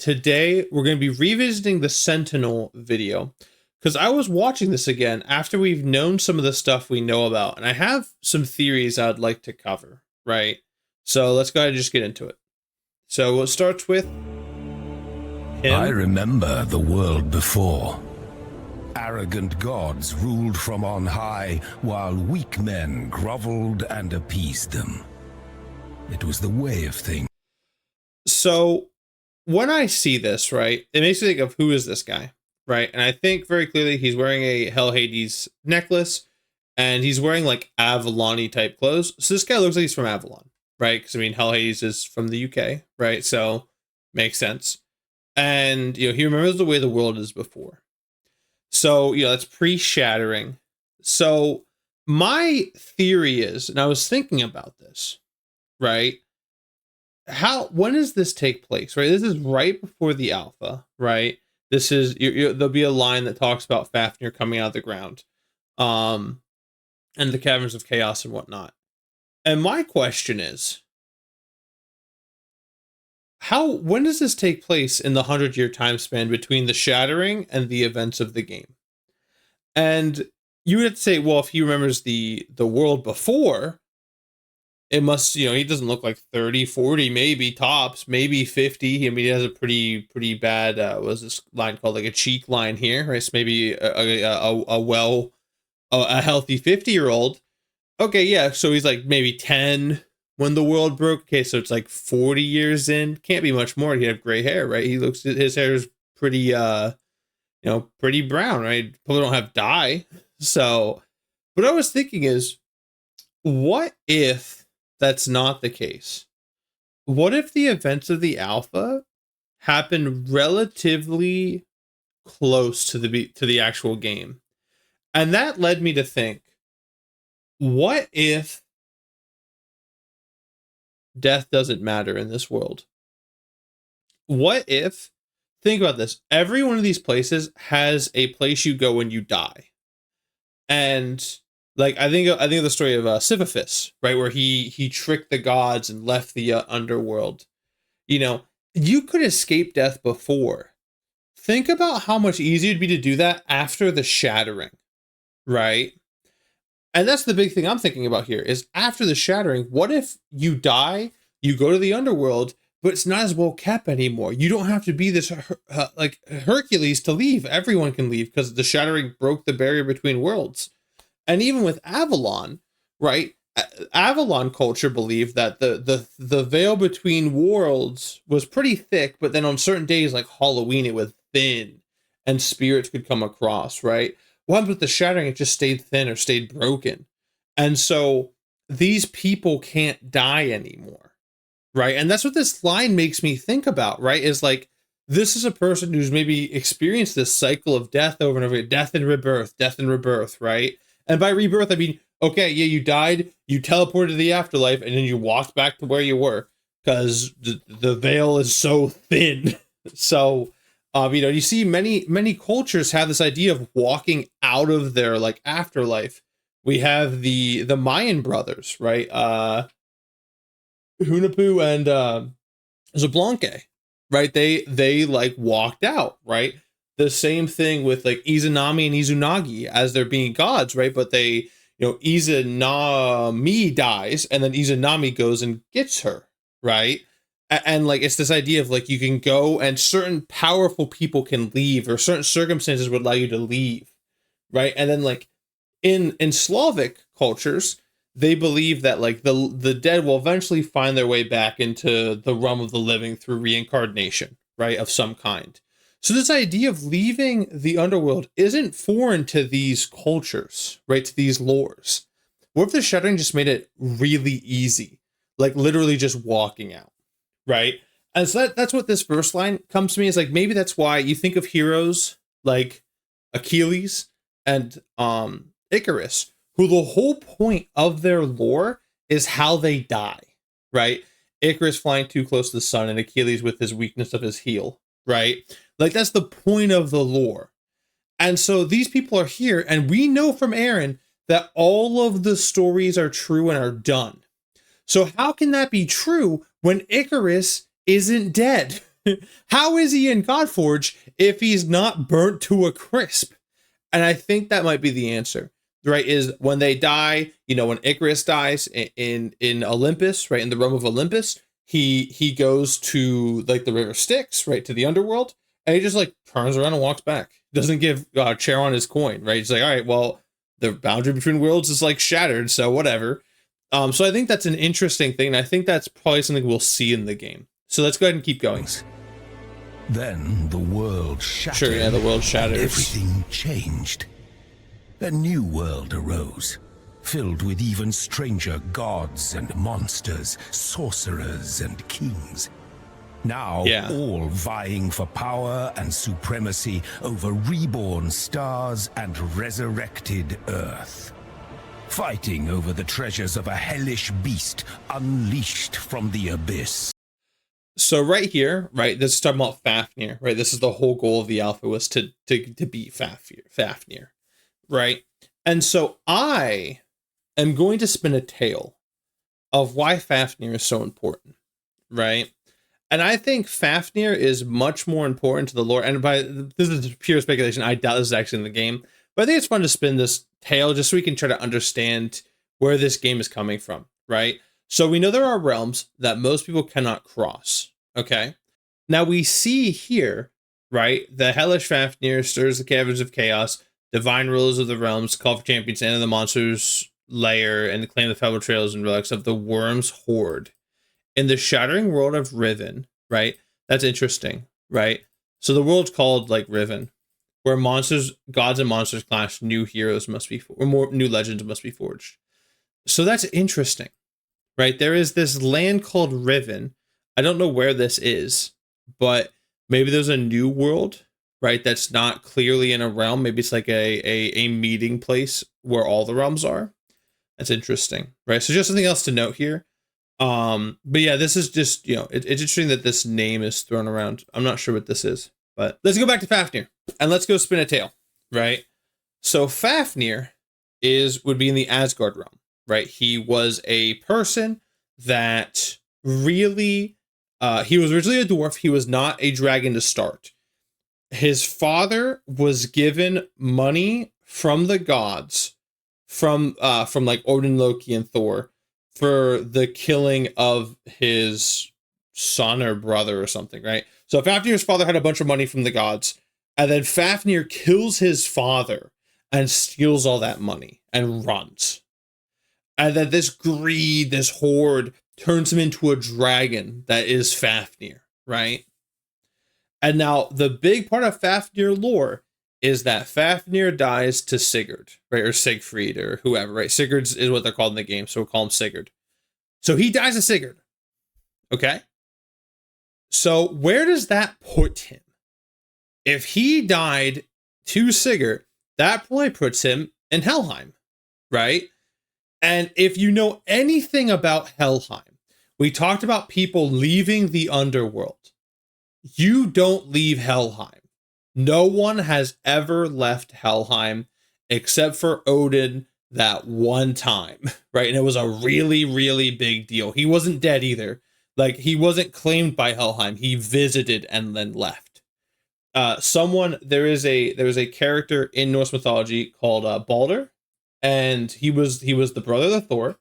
today we're going to be revisiting the Sentinel video because I was watching this again after we've known some of the stuff we know about, and I have some theories I'd like to cover, right? So let's go ahead and just get into it. So it starts with him. I remember the world before. Arrogant gods ruled from on high, while weak men groveled and appeased them. It was the way of things. So when I see this, right, it makes me think of who is this guy, right? And I think very clearly he's wearing a Hell Hades necklace, and he's wearing like Avalon-y type clothes. So this guy looks like he's from Avalon, right? Because I mean, Hell Hades is from the UK, right? So makes sense. And he remembers the way the world is before. So that's pre-shattering. So my theory is, and I was thinking about this, right? When does this take place, right? This is right before the alpha, right? This is there'll be a line that talks about Fafnir coming out of the ground, and the caverns of chaos and whatnot. And my question is, when does this take place in the 100-year time span between the shattering and the events of the game? And you would have to say, well, if he remembers the world before, it must, he doesn't look like 30, 40, maybe tops, maybe 50. I mean, he has a pretty bad, what's this line called? Like a cheek line here, right? So maybe a healthy 50-year-old. Okay, yeah. So he's like maybe 10 when the world broke. Okay, so it's like 40 years in. Can't be much more. He have gray hair, right? His hair is pretty, pretty brown, right? Probably don't have dye. So what I was thinking is, what if that's not the case? What if the events of the alpha happen relatively close to the actual game? And that led me to think, what if death doesn't matter in this world? What if, think about this, every one of these places has a place you go when you die. And like, I think of the story of Sisyphus, right? Where he tricked the gods and left the underworld. You could escape death before. Think about how much easier it'd be to do that after the shattering, right? And that's the big thing I'm thinking about here is after the shattering, what if you die, you go to the underworld, but it's not as well kept anymore. You don't have to be this like Hercules to leave. Everyone can leave because the shattering broke the barrier between worlds. And even with Avalon, right? Avalon culture believed that the veil between worlds was pretty thick, but then on certain days like Halloween, it was thin and spirits could come across, right? What with the shattering, it just stayed thin or stayed broken. And so these people can't die anymore, right? And that's what this line makes me think about, right? Is like, this is a person who's maybe experienced this cycle of death over and over again, death and rebirth, right? And by rebirth, I mean, okay, yeah, you died, you teleported to the afterlife, and then you walked back to where you were because the veil is so thin. So, you see many cultures have this idea of walking out of their like afterlife. We have the Mayan brothers, right? Hunapu and Zablanque, right? They like walked out, right? The same thing with like Izanami and Izunagi as they're being gods, right? But they, Izanami dies and then Izanami goes and gets her, right? And like, it's this idea of like, you can go and certain powerful people can leave or certain circumstances would allow you to leave, right? And then like in Slavic cultures, they believe that like the dead will eventually find their way back into the realm of the living through reincarnation, right? Of some kind. So this idea of leaving the underworld isn't foreign to these cultures, right? To these lores. What if the shattering just made it really easy? Like literally just walking out, right? And so that's what this first line comes to me is like, maybe that's why you think of heroes like Achilles and Icarus, who the whole point of their lore is how they die, right? Icarus flying too close to the sun and Achilles with his weakness of his heel, right? Like that's the point of the lore. And so these people are here, and we know from Aaron that all of the stories are true and are done. So how can that be true when Icarus isn't dead? How is he in Godforge if he's not burnt to a crisp? And I think that might be the answer, right? Is when they die, when Icarus dies in Olympus, right, in the realm of Olympus, he goes to like the river Styx, right, to the underworld, and he just like turns around and walks back. Doesn't give Charon his coin, right? He's like, all right, well, the boundary between worlds is like shattered, so whatever. So I think that's an interesting thing. I think that's probably something we'll see in the game. So let's go ahead and keep going. Then the world shattered. Sure, yeah, the world shatters. Everything changed. A new world arose, filled with even stranger gods and monsters, sorcerers and kings. Now, all vying for power and supremacy over reborn stars and resurrected Earth. Fighting over the treasures of a hellish beast unleashed from the abyss. So right here, right, this is talking about Fafnir, right? This is the whole goal of the alpha, was to beat Fafnir, right? And so I am going to spin a tale of why Fafnir is so important, right? And I think Fafnir is much more important to the lore. And this is pure speculation. I doubt this is actually in the game, but I think it's fun to spin this tale just so we can try to understand where this game is coming from, right? So we know there are realms that most people cannot cross, okay? Now we see here, right, the hellish Fafnir stirs the caverns of chaos, divine rulers of the realms, call for champions, enter the monster's lair, and claim the fell trails and relics of the worm's horde. In the shattering world of Riven, right? That's interesting, right? So the world's called like Riven, where gods and monsters clash, new heroes must be, or more new legends must be forged. So that's interesting, right? There is this land called Riven. I don't know where this is, but maybe there's a new world, right? That's not clearly in a realm. Maybe it's like a meeting place where all the realms are. That's interesting, right? So just something else to note here. But yeah, this is just, it's interesting that this name is thrown around. I'm not sure what this is, but let's go back to Fafnir and let's go spin a tale, right? So Fafnir would be in the Asgard realm, right? He was a person that really, he was originally a dwarf. He was not a dragon to start. His father was given money from the gods, from like Odin, Loki, and Thor, for the killing of his son or brother or something, right? So Fafnir's father had a bunch of money from the gods, and then Fafnir kills his father and steals all that money and runs. And then this greed, this horde, turns him into a dragon that is Fafnir, right? And now the big part of Fafnir lore is that Fafnir dies to Sigurd, right? Or Siegfried or whoever, right? Sigurd is what they're called in the game, so we'll call him Sigurd. So he dies to Sigurd, okay? So where does that put him? If he died to Sigurd, that probably puts him in Helheim, right? And if you know anything about Helheim, we talked about people leaving the underworld. You don't leave Helheim. No one has ever left Helheim except for Odin that one time, right? And it was a really, really big deal. He wasn't dead either. Like, he wasn't claimed by Helheim. He visited and then left. There is a character in Norse mythology called Balder, and he was the brother of Thor.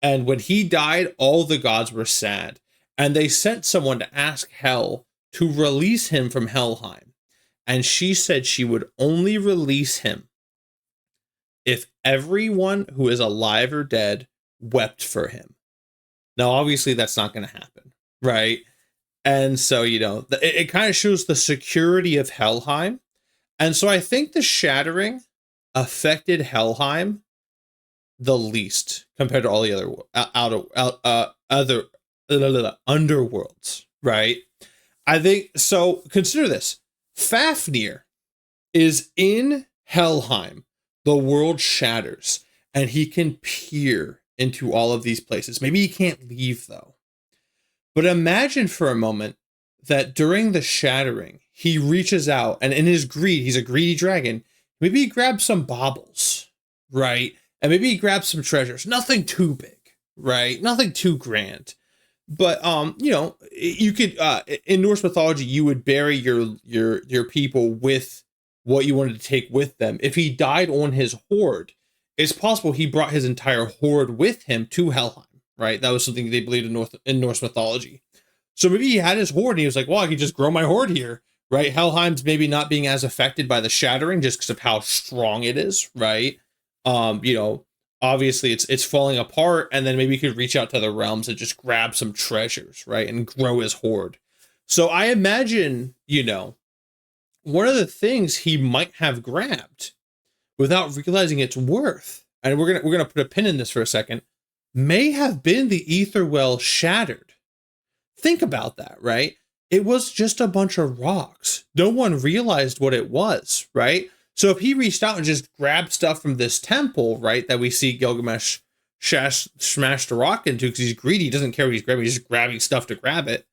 And when he died, all the gods were sad, and they sent someone to ask Hel to release him from Helheim. And she said she would only release him if everyone who is alive or dead wept for him. Now, obviously, that's not going to happen, right? And so, it kind of shows the security of Helheim. And so I think the shattering affected Helheim the least compared to all the other underworlds, right? I think so. Consider this. Fafnir is in Helheim. The world shatters and he can peer into all of these places. Maybe he can't leave though. But imagine for a moment that during the shattering, he reaches out and in his greed, he's a greedy dragon. Maybe he grabs some baubles, right? And maybe he grabs some treasures. Nothing too big, right? Nothing too grand. But you know, you could in Norse mythology, you would bury your people with what you wanted to take with them. If he died on his horde, it's possible he brought his entire horde with him to Helheim. Right, that was something they believed in Norse mythology. So maybe he had his horde, and he was like, "Well, I can just grow my horde here." Right, Helheim's maybe not being as affected by the shattering just because of how strong it is. Right, you know, obviously it's falling apart, and then maybe he could reach out to the realms and just grab some treasures, right, and grow his horde. So I imagine, you know, one of the things he might have grabbed without realizing its worth, and we're gonna put a pin in this for a second, may have been the ether well shattered. Think about that, right? It was just a bunch of rocks. No one realized what it was, right? So if he reached out and just grabbed stuff from this temple, right, that we see Gilgamesh smash the rock into because he's greedy, he doesn't care what he's grabbing, he's just grabbing stuff to grab it.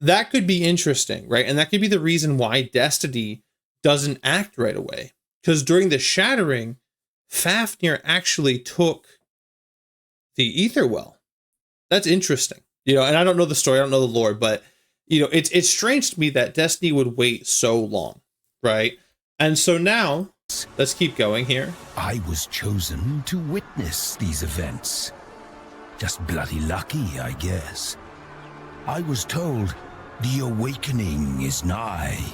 That could be interesting, right? And that could be the reason why Destiny doesn't act right away. Because during the shattering, Fafnir actually took the ether well. That's interesting. You know, and I don't know the story, I don't know the lore, but you know, it's strange to me that Destiny would wait so long, right? And so now, let's keep going here. I was chosen to witness these events. Just bloody lucky, I guess. I was told the awakening is nigh.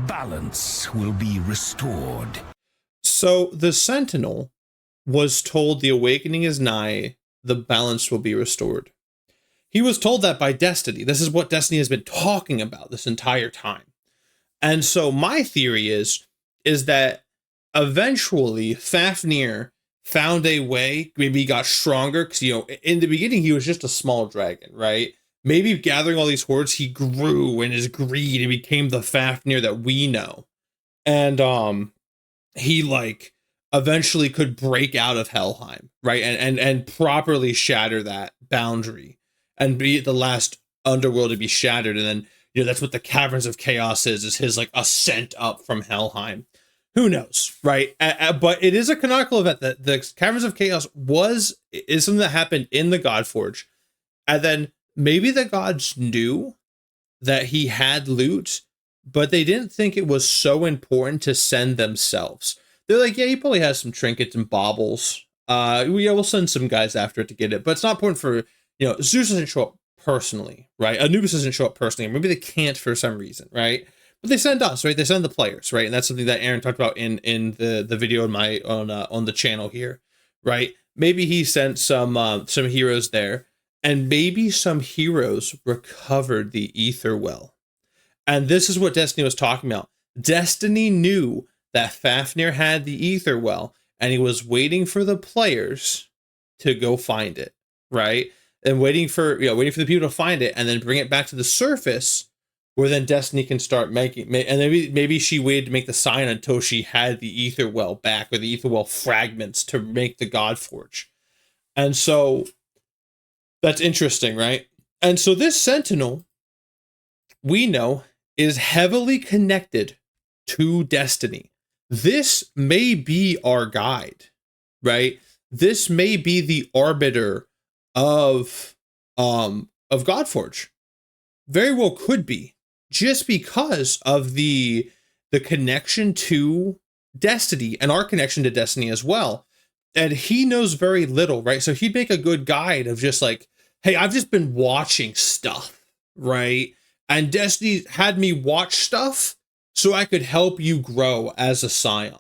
Balance will be restored. So the Sentinel was told the awakening is nigh, the balance will be restored. He was told that by Destiny. This is what Destiny has been talking about this entire time. And so my theory is that eventually Fafnir found a way, maybe he got stronger, because, you know, in the beginning he was just a small dragon, right? Maybe gathering all these hordes, he grew in his greed and became the Fafnir that we know. And he like eventually could break out of Helheim, right? And properly shatter that boundary and be the last underworld to be shattered. And then, you know, that's what the Caverns of Chaos is his like ascent up from Helheim. Who knows, right? But it is a canonical event that the Caverns of Chaos is something that happened in the Godforge. And then maybe the gods knew that he had loot, but they didn't think it was so important to send themselves. They're like, yeah, he probably has some trinkets and baubles. We'll send some guys after it to get it, but it's not important for, you know, Zeus doesn't show up personally, right? Anubis doesn't show up personally. Maybe they can't for some reason, right? But they send us, right? They send the players, right? And that's something that Aaron talked about in the video on the channel here, right? Maybe he sent some heroes there, and maybe some heroes recovered the ether well. And this is what Destiny was talking about. Destiny knew that Fafnir had the ether well, and he was waiting for the players to go find it, right? And waiting for the people to find it and then bring it back to the surface, where then Destiny can start making. And maybe she waited to make the sign until she had the ether well back, or the ether well fragments to make the Godforge. And so that's interesting, right? And so this Sentinel, we know, is heavily connected to Destiny. This may be our guide, right? This may be the arbiter of Godforge. Very well could be, just because of the connection to Destiny and our connection to Destiny as well. And he knows very little, right? So he'd make a good guide of just like, hey, I've just been watching stuff, right? And Destiny had me watch stuff so I could help you grow as a scion.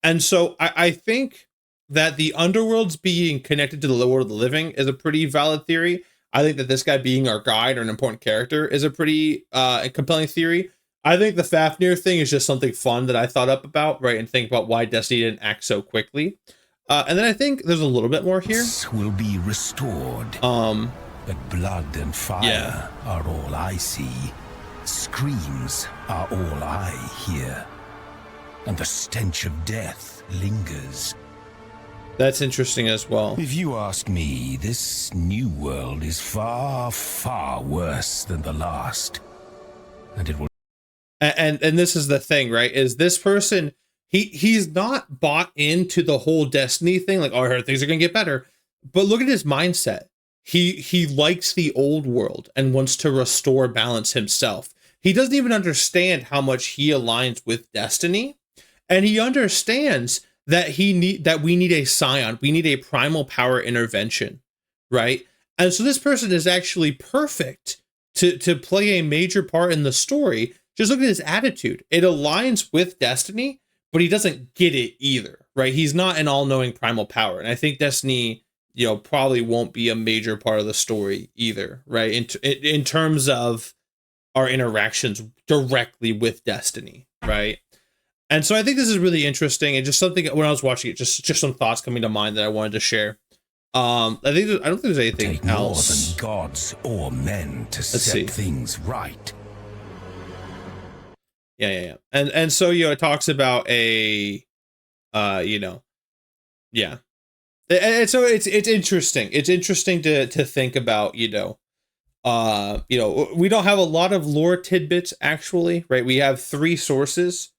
And so I think that the underworlds being connected to the world of the living is a pretty valid theory. I think that this guy being our guide or an important character is a pretty compelling theory. I think the Fafnir thing is just something fun that I thought up about, right? And think about why Destiny didn't act so quickly. And then I think there's a little bit more here. This will be restored. But blood and fire are all I see. Screams are all I hear. And the stench of death lingers. That's interesting as well. If you ask me, this new world is far, far worse than the last. And it will... And this is the thing, right? Is this person, he's not bought into the whole Destiny thing, like, oh, I heard things are going to get better. But look at his mindset. he likes the old world and wants to restore balance himself. He doesn't even understand how much he aligns with destiny, and he understands that we need a scion, we need a primal power intervention, right? And so this person is actually perfect to play a major part in the story. Just look at his attitude. It aligns with destiny, but he doesn't get it either, right? He's not an all-knowing primal power. And I think destiny, probably won't be a major part of the story either, right? In terms of our interactions directly with destiny, right? And so I think this is really interesting, and just something when I was watching it, just some thoughts coming to mind that I wanted to share. I don't think there's anything Take else. More than gods or men to set things right. Yeah. And so it talks about a, yeah. And so it's interesting. It's interesting to think about, we don't have a lot of lore tidbits actually, right? We have 3 sources,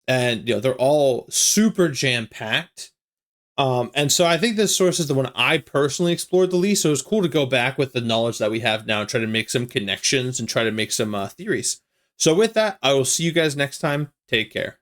and they're all super jam packed. And so I think this source is the one I personally explored the least. So it's cool to go back with the knowledge that we have now and try to make some connections and try to make some theories. So with that, I will see you guys next time. Take care.